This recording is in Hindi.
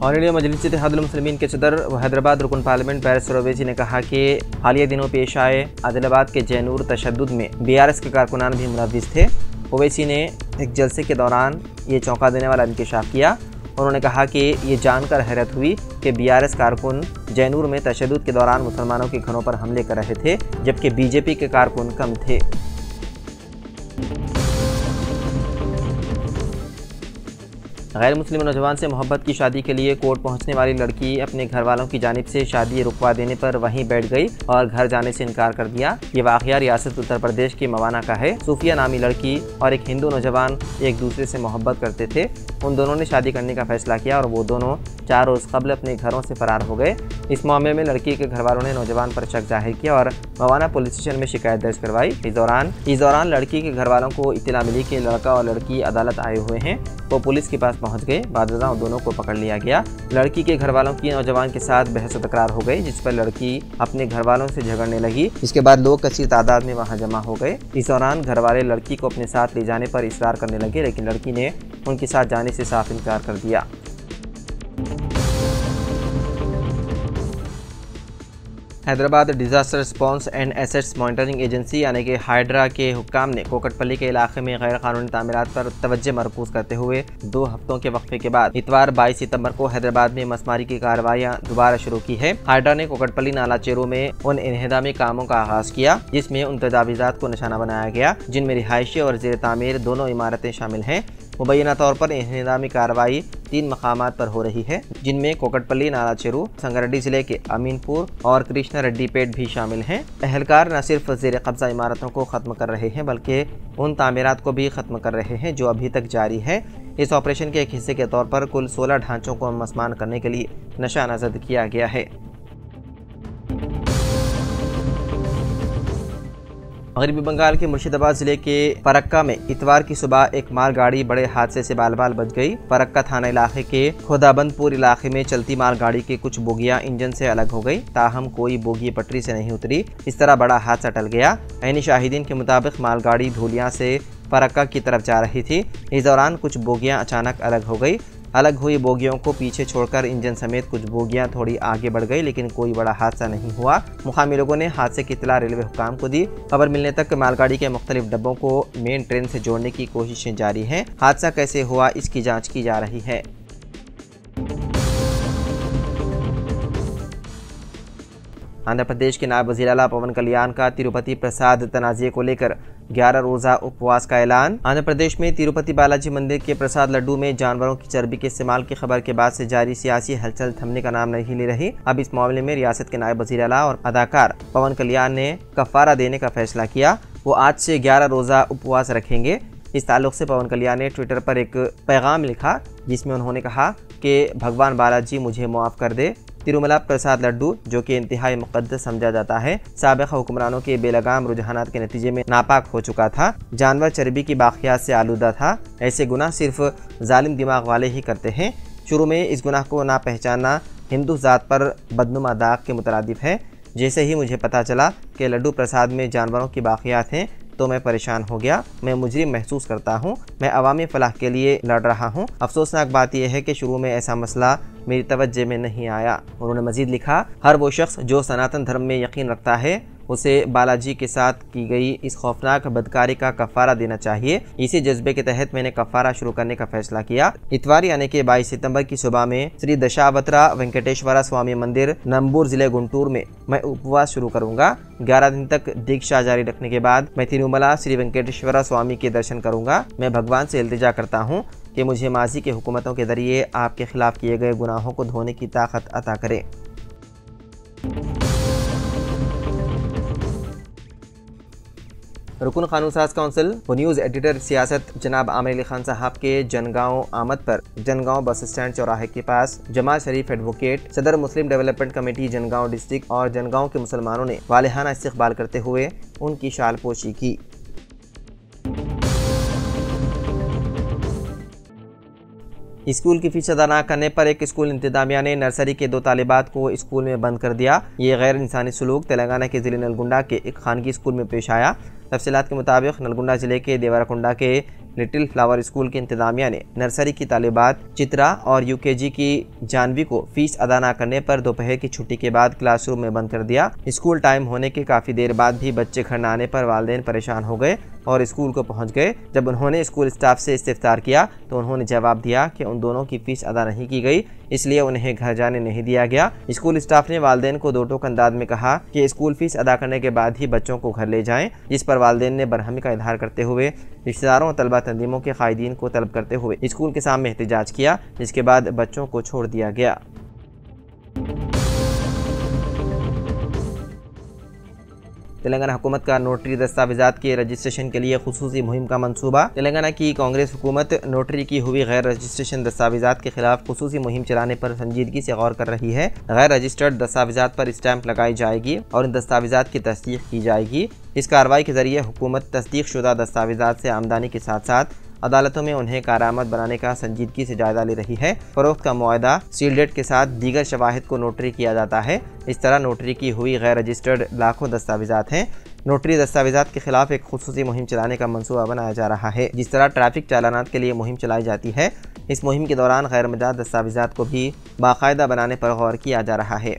ऑल इंडिया मजलिस इत्तेहादुल मुस्लिमीन के सदर व हैदराबाद रुकन पार्लियामेंट बैरिस्टर ओवैसी ने कहा कि हालिया दिनों पेश आए आदिलाबाद के जैनूर तशद्दुद में BRS के कारकुनान भी मुलव्विस थे। ओवैसी ने एक जलसे के दौरान ये चौंका देने वाला इंकशाफ किया। उन्होंने कहा कि ये जानकर हैरत हुई कि BRS कारकुन जैनूर में तशद्दुद के दौरान मुसलमानों के घरों पर हमले कर रहे थे, जबकि BJP के कारकुन कम थे। गैर मुस्लिम नौजवान से मोहब्बत की शादी के लिए कोर्ट पहुंचने वाली लड़की अपने घर वालों की जानिब से शादी रुकवा देने पर वहीं बैठ गई और घर जाने से इनकार कर दिया। ये वाक़या रियासत उत्तर प्रदेश की मवाना का है। सूफिया नामी लड़की और एक हिंदू नौजवान एक दूसरे से मोहब्बत करते थे। उन दोनों ने शादी करने का फैसला किया और वो दोनों 4 रोज़ कबल अपने घरों से फरार हो गए। इस मामले में लड़की के घर वालों ने नौजवान पर शक जाहिर किया और मवाना पुलिस स्टेशन में शिकायत दर्ज करवाई। इस दौरान लड़की के घर वालों को इत्तला मिली कि लड़का और लड़की अदालत आए हुए हैं। वो पुलिस के पास पहुंच गए। बादशाह दोनों को पकड़ लिया गया। लड़की के घर वालों की नौजवान के साथ बहस तकरार हो गई, जिस पर लड़की अपने घर वालों से झगड़ने लगी। इसके बाद लोग कसीर तादाद में वहां जमा हो गए। इस दौरान घर वाले लड़की को अपने साथ ले जाने पर इसरार करने लगे, लेकिन लड़की ने उनके साथ जाने से साफ इनकार कर दिया। Hyderabad disaster response and assets monitoring agency यानी कि हाइड्रा के हुक्काम ने कोकटपल्ली के इलाके में गैर कानूनी तामीरात पर तवज्जो मरकूज करते हुए 2 हफ्तों के वक्फे के बाद इतवार 22 सितंबर को हैदराबाद में मसमारी की कार्रवाइयां दोबारा शुरू की है। हाइड्रा ने कोकटपल्ली नाला चेरू में उन इन्हेदामी कामों का आगाज किया जिसमें उन तजावीज़ात को निशाना बनाया गया जिनमें रिहायशी और ज़ेर तामीर दोनों इमारतें शामिल हैं। मुबैना तौर पर इन्हेदामी कार्रवाई 3 मकामात पर हो रही है, जिनमें कोकटपल्ली, नाला चेरू, संगारेड्डी जिले के अमीनपुर और कृष्णा रेड्डी पेट भी शामिल हैं। एहलकार न सिर्फ ज़ेर कब्जा इमारतों को ख़त्म कर रहे हैं बल्कि उन तामीरात को भी ख़त्म कर रहे हैं जो अभी तक जारी है। इस ऑपरेशन के एक हिस्से के तौर पर कुल 16 ढांचों को मसमान करने के लिए निशाना ज़द किया गया है। मगरबी बंगाल के मुर्शिदाबाद जिले के फरक्का में इतवार की सुबह एक मालगाड़ी बड़े हादसे से बाल बाल बच गई। फरक्का थाना इलाके के खुदाबंदपुर इलाके में चलती मालगाड़ी के कुछ बोगियां इंजन से अलग हो गई, ताहम कोई बोगी पटरी से नहीं उतरी। इस तरह बड़ा हादसा टल गया। ऐनी शाहिदीन के मुताबिक मालगाड़ी धूलियां से फरक्का की तरफ जा रही थी। इस दौरान कुछ बोगियां अचानक अलग हो गई। अलग हुई बोगियों को पीछे छोड़कर इंजन समेत कुछ बोगियां थोड़ी आगे बढ़ गई, लेकिन कोई बड़ा हादसा नहीं हुआ। मुकामी लोगों ने हादसे की इत्तला रेलवे हुक्काम को दी। खबर मिलने तक मालगाड़ी के मुख्तलिफ डब्बों को मेन ट्रेन से जोड़ने की कोशिशें जारी हैं। हादसा कैसे हुआ इसकी जांच की जा रही है। आंध्र प्रदेश के नायब वज़ीर आला पवन कल्याण का तिरुपति प्रसाद तनाज़े को लेकर 11 रोज़ा उपवास का ऐलान। आंध्र प्रदेश में तिरुपति बालाजी मंदिर के प्रसाद लड्डू में जानवरों की चर्बी के इस्तेमाल की खबर के बाद से जारी सियासी हलचल थमने का नाम नहीं ले रही। अब इस मामले में रियासत के नायब वज़ीर आला और अदाकार पवन कल्याण ने कफ़ारा देने का फैसला किया। वो आज से 11 रोज़ा उपवास रखेंगे। इस ताल्लुक़ से पवन कल्याण ने ट्विटर पर एक पैगाम लिखा जिसमें उन्होंने कहा कि भगवान बालाजी मुझे मुआफ़ कर दे। तिरुमला प्रसाद लड्डू जो कि इंतहाई मुक़द्दस समझा जाता है, साबिक़ा हुक्मरानों के बेलगाम रुझानात के नतीजे में नापाक हो चुका था। जानवर चर्बी की बाक़ियात से आलूदा था। ऐसे गुनाह सिर्फ जालिम दिमाग वाले ही करते हैं। शुरू में इस गुनाह को ना पहचानना हिंदू ज़ात पर बदनुमा दाग के मुतरादिफ है। जैसे ही मुझे पता चला कि लड्डू प्रसाद में जानवरों की बाक़ियात हैं तो मैं परेशान हो गया। मैं मुजरिम महसूस करता हूँ। मैं अवामी फलाह के लिए लड़ रहा हूँ। अफसोसनाक बात यह है कि शुरू में ऐसा मसला मेरी तवज्जे में नहीं आया। उन्होंने मजीद लिखा, हर वो शख्स जो सनातन धर्म में यकीन रखता है उसे बालाजी के साथ की गई इस खौफनाक बदकारी का कफ़ारा देना चाहिए। इसी जज्बे के तहत मैंने कफ़ारा शुरू करने का फैसला किया। इतवार यानी कि 22 सितंबर की सुबह में श्री दशावतारा वेंकटेश्वरा स्वामी मंदिर नंबूर जिले गुंटूर में मैं उपवास शुरू करूंगा। 11 दिन तक दीक्षा जारी रखने के बाद मैं तिरुमला श्री वेंकटेश्वरा स्वामी के दर्शन करूंगा। मैं भगवान से इल्तिजा करता हूँ कि मुझे माजी की हुकूमतों के जरिए आपके खिलाफ किए गए गुनाहों को धोने की ताकत अता करे। रुकन कानून साज काउंसिल व न्यूज़ एडिटर सियासत जनाब आमिर अली खान साहब के जनगांव आमद पर जनगांव बस स्टैंड चौराहे के पास जमात शरीफ एडवोकेट, सदर मुस्लिम डेवलपमेंट कमेटी जनगांव डिस्ट्रिक्ट और जनगांव के मुसलमानों ने वालिहाना इस्तकबाल करते हुए उनकी शालपोशी की। स्कूल की फीस अदा न करने पर एक स्कूल इंतजामिया ने नर्सरी के 2 तालिबात को स्कूल में बंद कर दिया। ये गैर इंसानी सलूक तेलंगाना के ज़िले नलगुंडा के एक खानगी स्कूल में पेश आया। तफसीलात के मुताबिक नलगुंडा ज़िले के देवराकुंडा के लिटिल फ्लावर स्कूल की इंतजामिया ने नर्सरी की तालिबात चित्रा और यूकेजी की जानवी को फीस अदा न करने पर दोपहर की छुट्टी के बाद क्लासरूम में बंद कर दिया। स्कूल टाइम होने के काफ़ी देर बाद भी बच्चे घर न आने पर वालिदैन परेशान हो गए और स्कूल को पहुंच गए। जब उन्होंने स्कूल स्टाफ से इस्तिफ्तार किया तो उन्होंने जवाब दिया कि उन दोनों की फीस अदा नहीं की गई, इसलिए उन्हें घर जाने नहीं दिया गया। स्कूल स्टाफ ने वालिदैन को दो टोक अंदाज में कहा कि स्कूल फीस अदा करने के बाद ही बच्चों को घर ले जाएं, जिस पर वालिदैन ने बरहमी का इजहार करते हुए रिश्तेदारों और तलबा तंजीमों के कायदीन को तलब करते हुए स्कूल के सामने एहतजाज किया, जिसके बाद बच्चों को छोड़ दिया गया। तेलंगाना हुकूमत का नोटरी दस्तावेजात के रजिस्ट्रेशन के लिए खुसूसी मुहिम का मंसूबा। तेलंगाना की कांग्रेस हुकूमत नोटरी की हुई गैर रजिस्ट्रेशन दस्तावेजात के खिलाफ खुसूसी मुहिम चलाने पर संजीदगी से गौर कर रही है। गैर रजिस्टर्ड दस्तावेजात पर स्टैंप लगाई जाएगी और इन दस्तावेजात की तस्दीक की जाएगी। इस कार्रवाई के जरिए हुकूमत तस्दीक शुदा दस्तावेजात से आमदनी के साथ साथ अदालतों में उन्हें कारामद बनाने का संजीदगी से जायजा ले रही है। फरोख्त का मुआहदा सीलडेट के साथ दीगर शवाहिद को नोटरी किया जाता है। इस तरह नोटरी की हुई गैर रजिस्टर्ड लाखों दस्तावेजात हैं। नोटरी दस्तावेजात के खिलाफ एक खुसूसी मुहिम चलाने का मंसूबा बनाया जा रहा है। जिस तरह ट्रैफिक चालानात के लिए मुहिम चलाई जाती है, इस मुहिम के दौरान गैर मजाज दस्तावेजात को भी बाकायदा बनाने पर गौर किया जा रहा है।